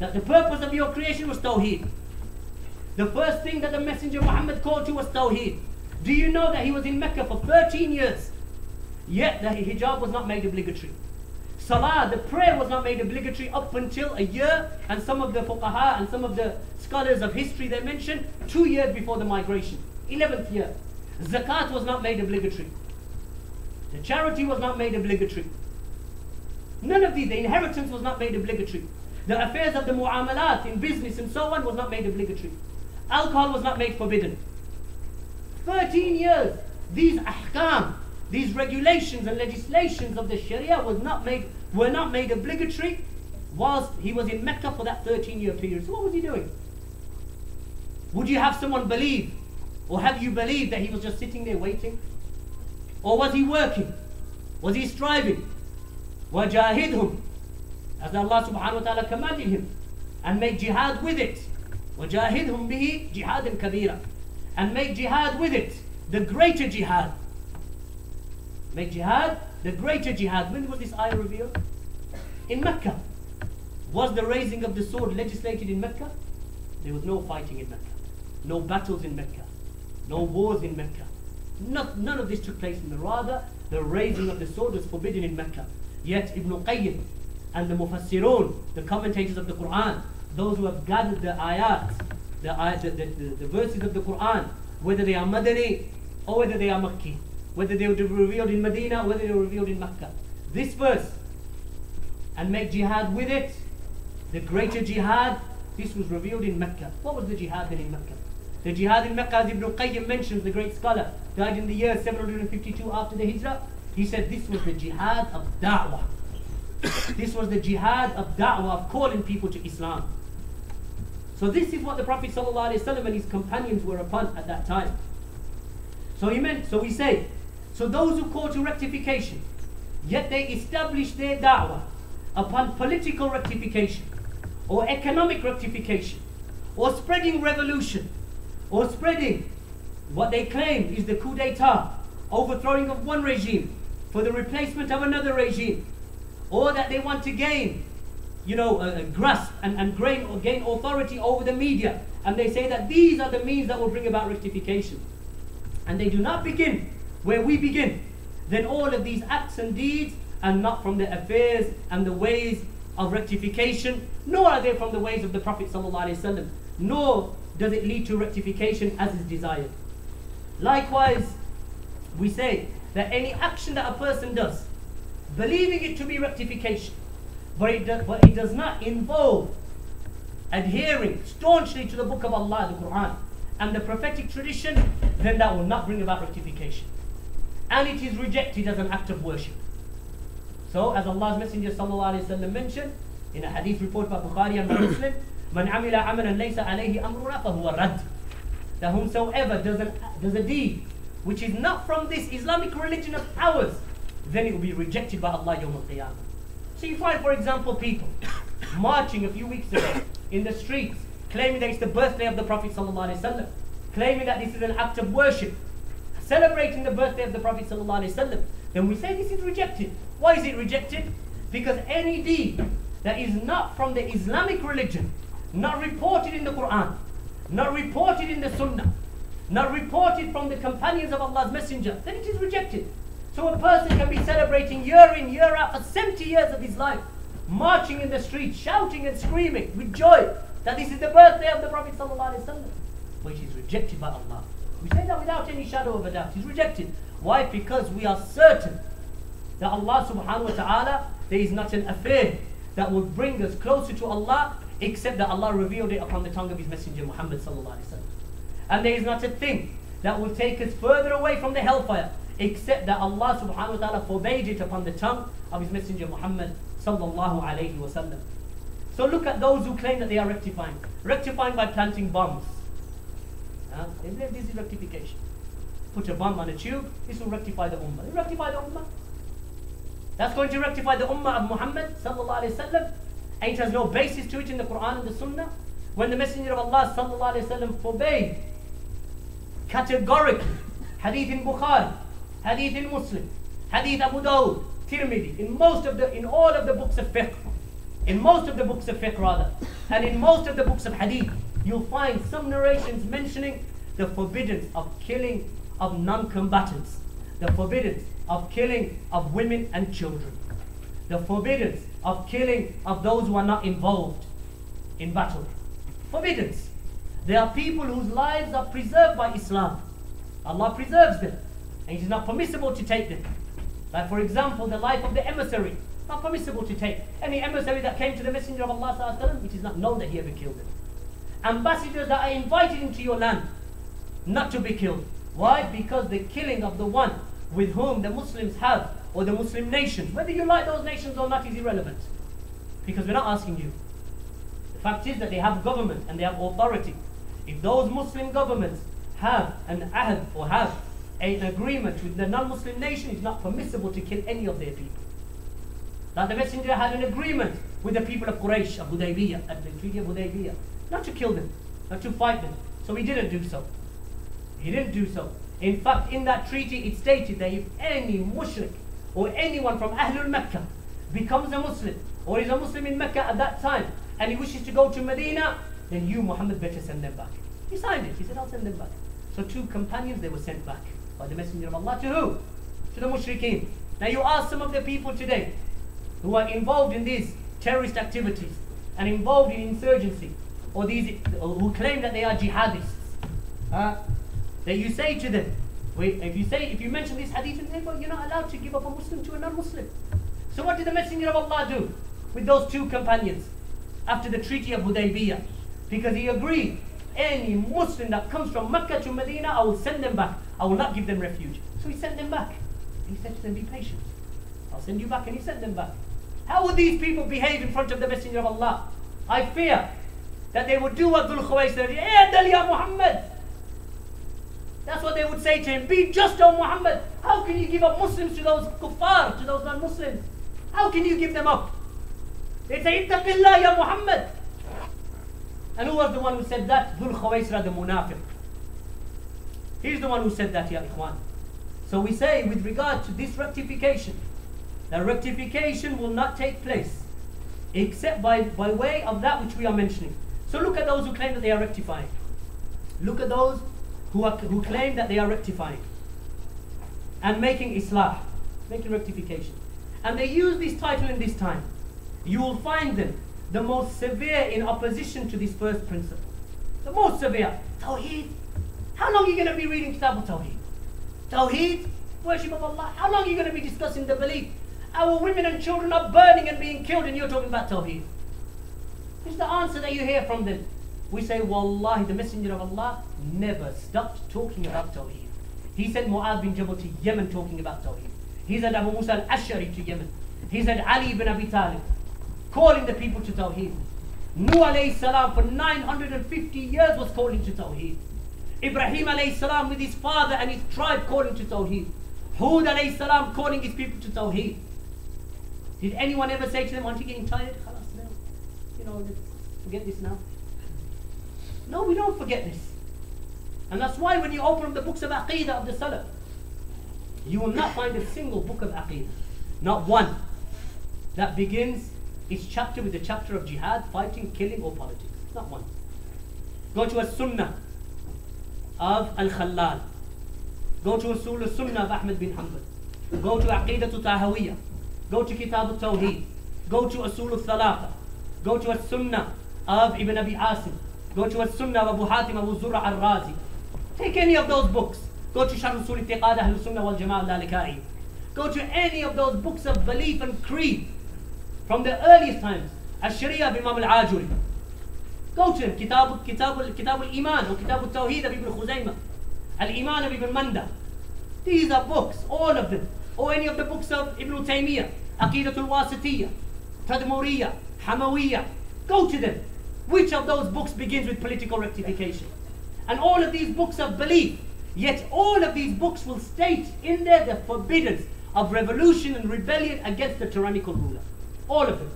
That the purpose of your creation was Tawheed. The first thing that the Messenger Muhammad called to was Tawheed. Do you know that he was in Mecca for 13 years? Yet the hijab was not made obligatory. Salah, the prayer, was not made obligatory up until a year, and some of the fuqaha and some of the scholars of history, they mention 2 years before the migration, 11th year. Zakat was not made obligatory. The charity was not made obligatory. None of these, the inheritance was not made obligatory. The affairs of the mu'amalat in business and so on was not made obligatory. Alcohol was not made forbidden. 13 years, these ahkam, these regulations and legislations of the Sharia were not made obligatory whilst he was in Mecca for that 13-year period. So what was he doing? Would you have someone believe, or have you believed that he was just sitting there waiting? Or was he working? Was he striving? وَجَاهِدْهُمْ, as Allah subhanahu wa ta'ala commanded him, and make jihad with it. وَجَاهِدْهُمْ بِهِ جِهَادًا كَبِيرًا, and make jihad with it, the greater jihad. Make jihad, the greater jihad. When was this ayah revealed? In Mecca. Was the raising of the sword legislated in Mecca? There was no fighting in Mecca. No battles in Mecca. No wars in Mecca. None of this took place in the Rather, the raising of the sword was forbidden in Mecca. Yet Ibn Qayyim and the Mufassirun, the commentators of the Qur'an, those who have gathered the ayat, the verses of the Qur'an, whether they are Madani or whether they are Makki, whether they were revealed in Medina or whether they were revealed in Mecca. This verse, and make jihad with it, the greater jihad, this was revealed in Mecca. What was the jihad then in Mecca? The jihad in Mecca, as Ibn Qayyim mentions, the great scholar, died in the year 752 after the Hijrah. He said this was the jihad of da'wah. This was the jihad of da'wah, of calling people to Islam. So this is what the Prophet ﷺ and his companions were upon at that time. So we say, so those who call to rectification, yet they establish their da'wah upon political rectification, or economic rectification, or spreading revolution, or spreading what they claim is the coup d'etat, overthrowing of one regime for the replacement of another regime, or that they want to gain, grasp and gain authority over the media, and they say that these are the means that will bring about rectification, and they do not begin where we begin, then all of these acts and deeds are not from the affairs and the ways of rectification, nor are they from the ways of the Prophet ﷺ, nor does it lead to rectification as is desired. Likewise, we say that any action that a person does, believing it to be rectification, but it does not involve adhering staunchly to the book of Allah, the Qur'an, and the prophetic tradition, then that will not bring about rectification. And it is rejected as an act of worship. So, as Allah's Messenger ﷺ mentioned in a hadith report by Bukhari and Muslim, "Man amila amalan laysa alayhi amruna fahuwa radd." That whomsoever does a deed which is not from this Islamic religion of ours, then it will be rejected by Allah Yawm al-Qiyamah. So you find, for example, people marching a few weeks ago in the streets, claiming that it's the birthday of the Prophet ﷺ, claiming that this is an act of worship, celebrating the birthday of the Prophet ﷺ, then we say this is rejected. Why is it rejected? Because any deed that is not from the Islamic religion, not reported in the Qur'an, not reported in the Sunnah, not reported from the companions of Allah's Messenger, then it is rejected. So a person can be celebrating year in, year out for 70 years of his life, marching in the streets, shouting and screaming with joy that this is the birthday of the Prophet ﷺ, but it is rejected by Allah. We say that without any shadow of a doubt. It is rejected. Why? Because we are certain that Allah subhanahu wa ta'ala, there is not an affair that will bring us closer to Allah except that Allah revealed it upon the tongue of His Messenger Muhammad sallallahu alaihi wasallam. And there is not a thing that will take us further away from the hellfire except that Allah subhanahu wa ta'ala forbade it upon the tongue of His Messenger Muhammad sallallahu alaihi wasallam. So look at those who claim that they are rectifying. Rectifying by planting bombs. This is rectification. Put a bomb on a tube, this will rectify the Ummah. It rectify the Ummah. That's going to rectify the Ummah of Muhammad sallallahu alaihi wasallam. And it has no basis to it in the Qur'an and the Sunnah. When the Messenger of Allah sallallahu alaihi wasallam forbade categorically, hadith in Bukhari, hadith in Muslim, hadith Abu Dawud, Tirmidhi, in all of the books of fiqh, And in most of the books of hadith, you'll find some narrations mentioning the forbiddance of killing of non-combatants, the forbiddance of killing of women and children, the forbiddance of killing of those who are not involved in battle. Forbiddance. There are people whose lives are preserved by Islam. Allah preserves them, and it is not permissible to take them. Like for example, the life of the emissary, not permissible to take. Any emissary that came to the Messenger of Allah, it is not known that he ever killed them. Ambassadors that are invited into your land, not to be killed. Why? Because the killing of the one with whom the Muslims have, or the Muslim nations, whether you like those nations or not, is irrelevant. Because we're not asking you. The fact is that they have government and they have authority. If those Muslim governments have an ahd or have an agreement with the non-Muslim nation, it's not permissible to kill any of their people. That the Messenger had an agreement with the people of Quraysh, of Hudaybiyah, at the Treaty of Hudaybiyah, not to kill them, not to fight them. So he didn't do so. He didn't do so. In fact, in that treaty it stated that if any mushrik or anyone from Ahlul Mecca becomes a Muslim, or is a Muslim in Mecca at that time, and he wishes to go to Medina, then you, Muhammad, better send them back. He signed it. He said, I'll send them back. So 2 companions, they were sent back by the Messenger of Allah to who? To the mushrikeen. Now you ask some of the people today who are involved in these terrorist activities and involved in insurgency, or these who claim that they are jihadists, that you say to them, if you mention this hadith, and they go, you're not allowed to give up a Muslim to a non-Muslim. So what did the Messenger of Allah do with those 2 companions after the Treaty of Hudaybiyah? Because he agreed, any Muslim that comes from Mecca to Medina, I will send them back. I will not give them refuge. So he sent them back. He said to them, be patient. I'll send you back. And he sent them back. How would these people behave in front of the Messenger of Allah? I fear that they would do what Dhul Khuwaylid said, "Adal ya Muhammad." That's what they would say to him. Be just, O Muhammad. How can you give up Muslims to those kuffar, to those non-Muslims? How can you give them up? They say, Ittaqillah ya Muhammad. And who was the one who said that? Dhul Khuwaylid the munafiq. He's the one who said that, ya ikhwan. So we say, with regard to this rectification, that rectification will not take place except by way of that which we are mentioning. So look at those who claim that they are rectifying. Look at those who claim that they are rectifying and making islah, making rectification. And they use this title in this time. You will find them the most severe in opposition to this first principle. The most severe. Tawheed. How long are you going to be reading Kitab al-Tawheed? Tawheed, worship of Allah. How long are you going to be discussing the belief? Our women and children are burning and being killed, and you're talking about Tawheed. It's the answer that you hear from them. We say, Wallahi, the Messenger of Allah never stopped talking about Tawheed. He sent Mu'adh bin Jabal to Yemen talking about Tawheed. He said Abu Musa al-Ash'ari to Yemen. He said Ali ibn Abi Talib, calling the people to Tawheed. Nuh alayhi salam for 950 years was calling to Tawheed. Ibrahim alayhi salam with his father and his tribe calling to Tawheed. Hud alayhi salam calling his people to Tawheed. Did anyone ever say to them, aren't you getting tired? You know, forget this now. No, we don't forget this. And that's why when you open up the books of Aqidah of the Salaf, you will not find a single book of Aqidah, not one, that begins its chapter with the chapter of jihad, fighting, killing, or politics. Not one. Go to a Sunnah of Al-Khallal. Go to Usul al-Sunnah of Ahmad bin Hanbal. Go to Aqidah Tahawiyah. Go to Kitab al-Tawheed. Go to Usul al-Thalatha. Go to a Sunnah of Ibn Abi Asim. Go to a Sunnah of Abu Hatim Abu Zur'a al-Razi. Take any of those books. Go to Sharh Usul I'tiqad Ahl Sunnah wal Jama'ah al-Lalikai. Go to any of those books of belief and creed from the earliest times. Al-Sharia of Imam al-Ajuri. Go to them. Kitab al-Iman or Kitab al-Tawheed of Ibn Khuzaymah. Al-Iman of Ibn Manda. These are books, all of them. Or any of the books of Ibn Taymiyyah. Aqidatul Wasitiyah, Tadmuriyah, Hamawiyah. Go to them. Which of those books begins with political rectification? And all of these books of belief. Yet all of these books will state in there the forbiddance of revolution and rebellion against the tyrannical ruler. All of them.